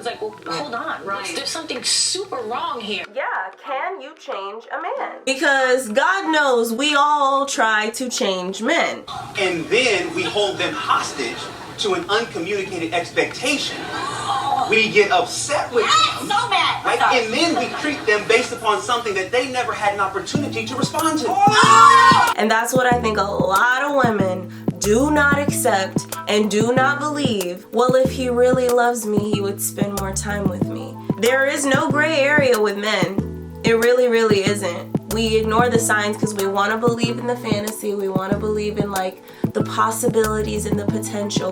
like, well, hold on, there's something super wrong here. Yeah, can you change a man? Because God knows we all try to change men. And then we hold them hostage to an uncommunicated expectation. We get upset with them, so mad. right? And then we treat them based upon something that they never had an opportunity to respond to. And that's what I think a lot of women do not accept and do not believe. Well, if he really loves me, he would spend more time with me. There is no gray area with men. It really, really isn't. We ignore the signs because we want to believe in the fantasy. We want to believe in like the possibilities and the potential.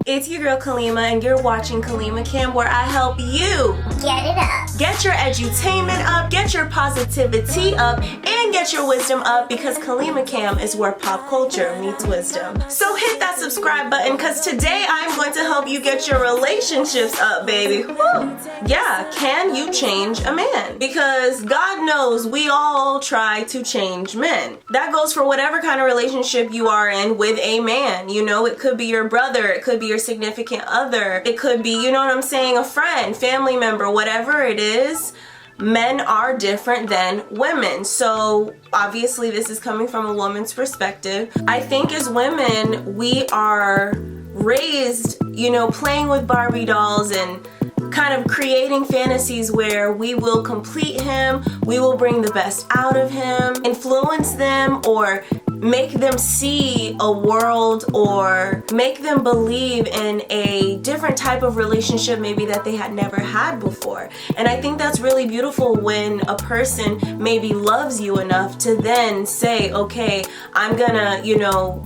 It's your girl Kalima, and you're watching Kalima Kam, where I help you get it up. Get your edutainment up, get your positivity up, and get your wisdom up, because Kalima Kam is where pop culture meets wisdom. So hit that subscribe button, because today I'm going to help you get your relationships up, baby. Woo. Yeah, can you change a man? Because God knows we all try to change men. That goes for whatever kind of relationship you are in with a man. You know, it could be your brother, it could be your significant other, it could be, you know what I'm saying, a friend, family member, whatever it is. Men are different than women. So obviously this is coming from a woman's perspective. I think as women, we are raised, you know, playing with Barbie dolls and kind of creating fantasies where we will complete him, we will bring the best out of him, influence them, or make them see a world, or make them believe in a different type of relationship maybe that they had never had before. And I think that's really beautiful when a person maybe loves you enough to then say, okay, I'm gonna, you know,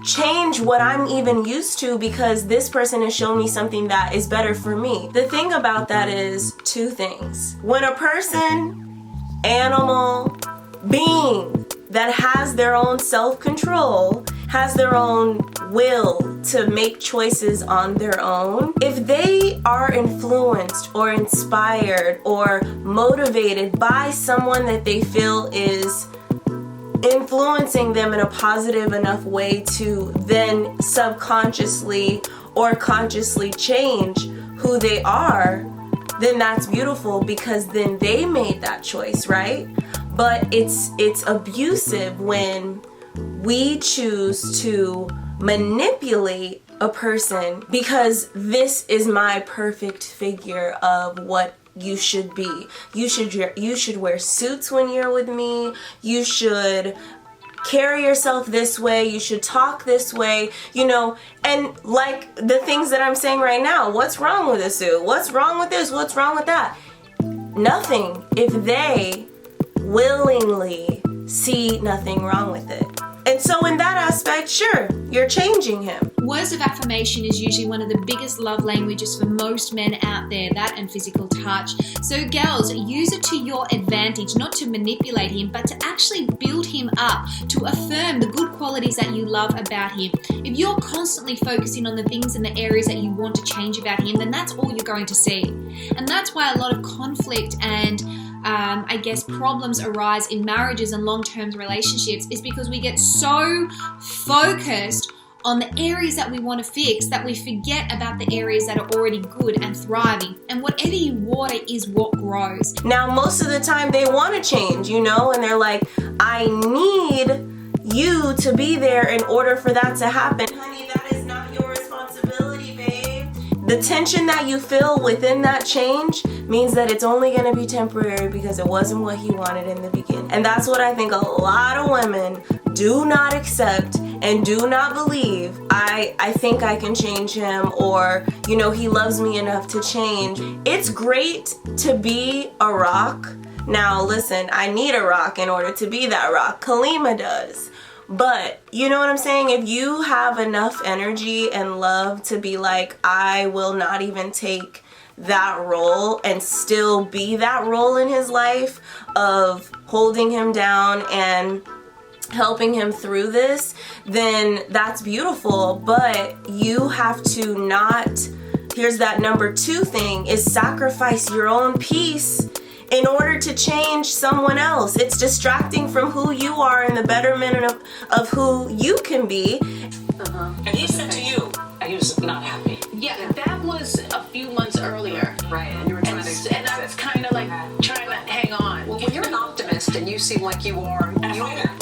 change what I'm even used to because this person has shown me something that is better for me. The thing about that is two things. When a person, animal, being that has their own self-control, has their own will to make choices on their own, if they are influenced or inspired or motivated by someone that they feel is influencing them in a positive enough way to then subconsciously or consciously change who they are, then that's beautiful because then they made that choice, right? But it's abusive when we choose to manipulate a person because this is my perfect figure of what you should be. You should wear suits when you're with me. You should carry yourself this way. You should talk this way, you know, and like the things that I'm saying right now. What's wrong with a suit? What's wrong with this? What's wrong with that? Nothing if they willingly see nothing wrong with it. And so in that aspect, sure, you're changing him. Words of affirmation is usually one of the biggest love languages for most men out there, that and physical touch. So girls, use it to your advantage, not to manipulate him, but to actually build him up, to affirm the good qualities that you love about him. If you're constantly focusing on the things and the areas that you want to change about him, then that's all you're going to see. And that's why a lot of conflict and I guess problems arise in marriages and long-term relationships is because we get so focused on the areas that we want to fix that we forget about the areas that are already good and thriving. And whatever you water is what grows. Now, most of the time they want to change, you know, and they're like, I need you to be there in order for that to happen. Honey, that is not your responsibility, babe. The tension that you feel within that change means that it's only going to be temporary because it wasn't what he wanted in the beginning. And that's what I think a lot of women do not accept and do not believe. I think I can change him, or, you know, he loves me enough to change. It's great to be a rock. Now, listen, I need a rock in order to be that rock. Kalima does. But, you know what I'm saying? If you have enough energy and love to be like, I will not even take that role and still be that role in his life of holding him down and helping him through this, then that's beautiful. But you have to not, here's that number 2 thing, is sacrifice your own peace in order to change someone else. It's distracting from who you are and the betterment of who you can be. And he said to you, he was not happy. Yeah, that was a few months earlier. Right, and you were trying to... And I was kind of like trying to hang on. Well, when you're an optimist and you seem like you are,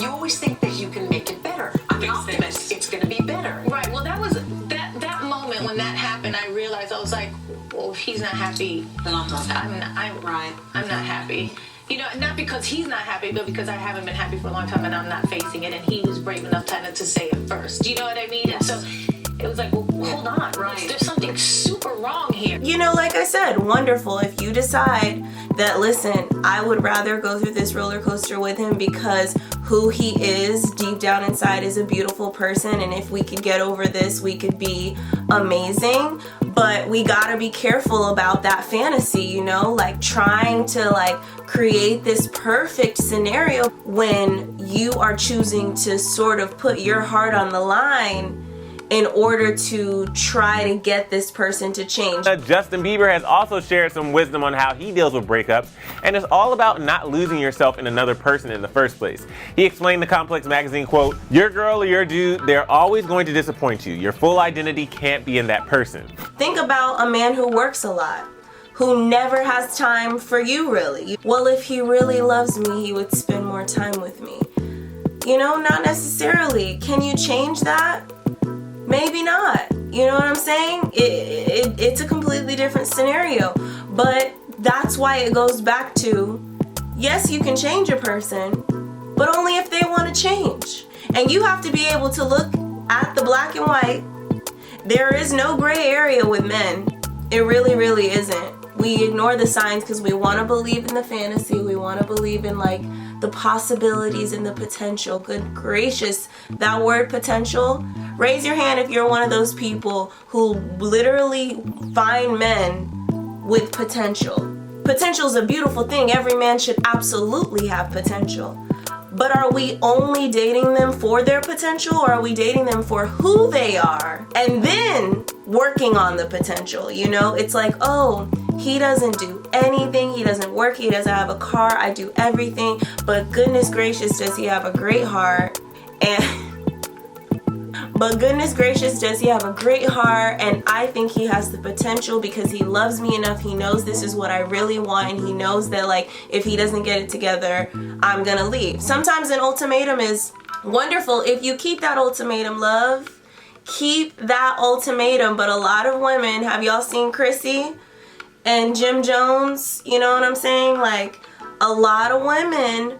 you always think that you can make it better. I'm an optimist. It's going to be better. Right, well, that was that moment when that happened, I realized, I was like, well, if he's not happy, Then I'm not happy. I'm not happy. You know, not because he's not happy, but because I haven't been happy for a long time and I'm not facing it, and he was brave enough to say it first. Do you know what I mean? Yes. And so it was like, well, hold on. Right. There's something super wrong here. You know, like I said, wonderful. If you decide that, listen, I would rather go through this roller coaster with him because who he is deep down inside is a beautiful person, and if we could get over this, we could be amazing. But we gotta be careful about that fantasy, you know, like trying to like create this perfect scenario when you are choosing to sort of put your heart on the line in order to try to get this person to change. Justin Bieber has also shared some wisdom on how he deals with breakups, and it's all about not losing yourself in another person in the first place. He explained to Complex magazine, quote, "Your girl or your dude, they're always going to disappoint you. Your full identity can't be in that person." Think about a man who works a lot, who never has time for you really. Well, if he really loves me, he would spend more time with me. You know, not necessarily. Can you change that? Maybe not. You know what I'm saying? It's a completely different scenario. But that's why it goes back to, yes, you can change a person, but only if they want to change. And you have to be able to look at the black and white. There is no gray area with men. It really, really isn't. We ignore the signs because we want to believe in the fantasy. We want to believe in like the possibilities and the potential. Good gracious, that word potential. Raise your hand if you're one of those people who literally find men with potential. Potential is a beautiful thing. Every man should absolutely have potential. But are we only dating them for their potential, or are we dating them for who they are and then working on the potential? You know, it's like, oh, he doesn't do anything, he doesn't work, he doesn't have a car, I do everything, but goodness gracious, does he have a great heart? But goodness gracious, does he have a great heart? And I think he has the potential because he loves me enough. He knows this is what I really want, and he knows that like if he doesn't get it together, I'm gonna leave. Sometimes an ultimatum is wonderful. If you keep that ultimatum, love, keep that ultimatum. But a lot of women, have y'all seen Chrissy and Jim Jones? You know what I'm saying? Like a lot of women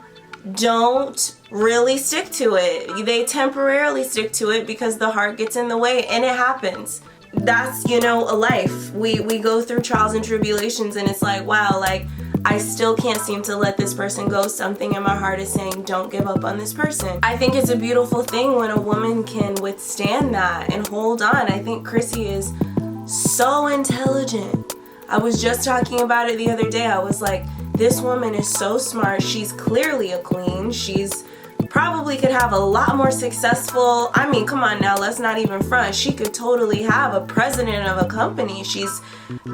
don't really stick to it. They temporarily stick to it because the heart gets in the way, and it happens. That's, you know, a life. We go through trials and tribulations, and it's like, wow, like I still can't seem to let this person go. Something in my heart is saying, don't give up on this person. I think it's a beautiful thing when a woman can withstand that and hold on. I think Chrissy is so intelligent. I was just talking about it the other day. I was like, this woman is so smart. She's clearly a queen. She's probably could have a lot more successful, I mean, come on now, let's not even front. She could totally have a president of a company. She's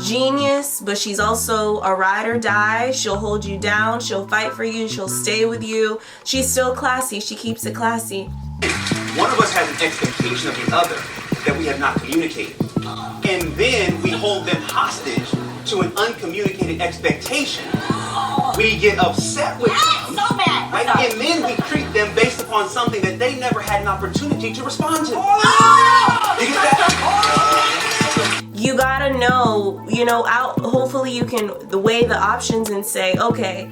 genius, but she's also a ride or die. She'll hold you down. She'll fight for you. She'll stay with you. She's still classy. She keeps it classy. One of us has an expectation of the other that we have not communicated. And then we hold them hostage to an uncommunicated expectation. We get upset with them, So bad. right? And then we treat them based upon something that they never had an opportunity to respond to. You get that? You gotta know, you know, hopefully you can weigh the options and say, okay,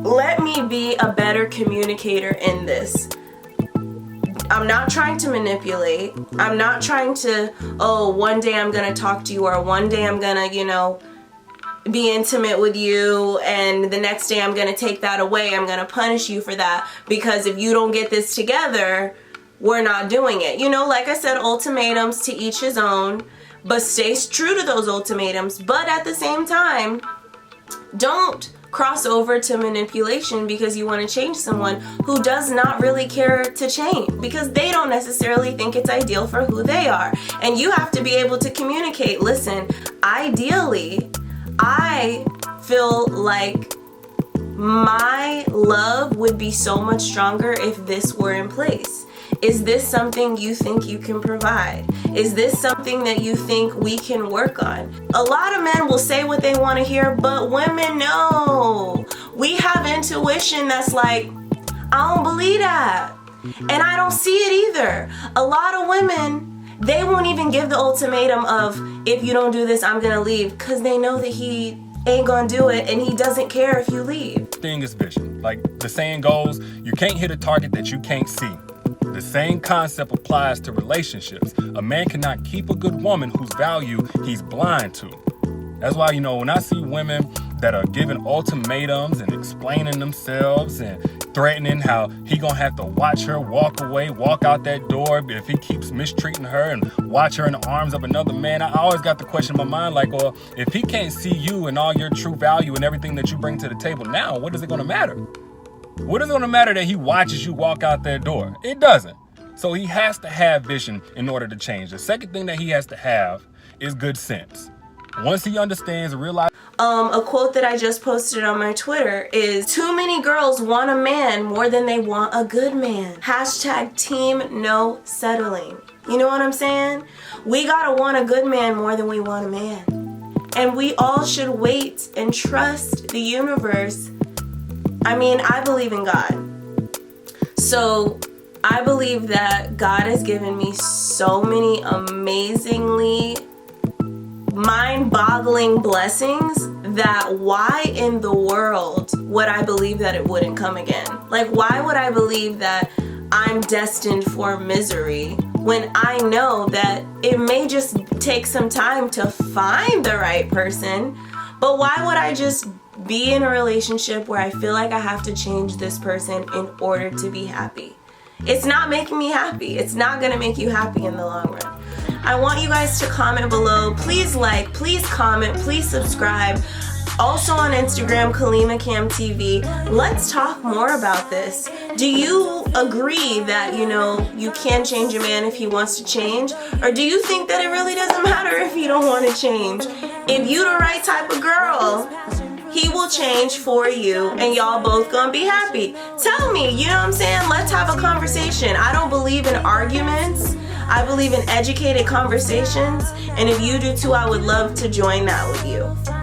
let me be a better communicator in this. I'm not trying to manipulate. I'm not trying to, oh, one day I'm gonna talk to you, or one day I'm gonna, you know, be intimate with you, and the next day I'm gonna take that away. I'm gonna punish you for that, because if you don't get this together, we're not doing it. You know, like I said, ultimatums, to each his own, but stay true to those ultimatums. But at the same time, don't cross over to manipulation because you want to change someone who does not really care to change, because they don't necessarily think it's ideal for who they are. And you have to be able to communicate, listen, ideally, I feel like my love would be so much stronger if this were in place. Is this something you think you can provide? Is this something that you think we can work on? A lot of men will say what they want to hear, but women know. We have intuition that's like, I don't believe that. And I don't see it either. A lot of women, they won't even give the ultimatum of, if you don't do this, I'm gonna leave, because they know that he ain't gonna do it and he doesn't care if you leave. Thing is vision. Like the saying goes, you can't hit a target that you can't see. The same concept applies to relationships. A man cannot keep a good woman whose value he's blind to. That's why, when I see women that are giving ultimatums and explaining themselves and threatening how he gonna have to watch her walk away, walk out that door if he keeps mistreating her, and watch her in the arms of another man, I always got the question in my mind like, well, if he can't see you and all your true value and everything that you bring to the table now, what is it gonna matter? What is it gonna matter that he watches you walk out that door? It doesn't. So he has to have vision in order to change. The second thing that he has to have is good sense. Once he understands and realizes. A quote that I just posted on my Twitter is, too many girls want a man more than they want a good man. # team no settling. You know what I'm saying? We gotta want a good man more than we want a man. And we all should wait and trust the universe. I mean, I believe in God. So I believe that God has given me so many amazingly mind-boggling blessings that why in the world would I believe that it wouldn't come again? Like, why would I believe that I'm destined for misery when I know that it may just take some time to find the right person? But why would I just be in a relationship where I feel like I have to change this person in order to be happy? It's not making me happy. It's not gonna make you happy in the long run. I want you guys to comment below. Please like, please comment, please subscribe. Also on Instagram, Kalima Kam TV. Let's talk more about this. Do you agree that, you can change a man if he wants to change? Or do you think that it really doesn't matter if you don't want to change? If you the right type of girl, he will change for you and y'all both gonna be happy. Tell me, you know what I'm saying? Let's have a conversation. I don't believe in arguments. I believe in educated conversations. And if you do too, I would love to join that with you.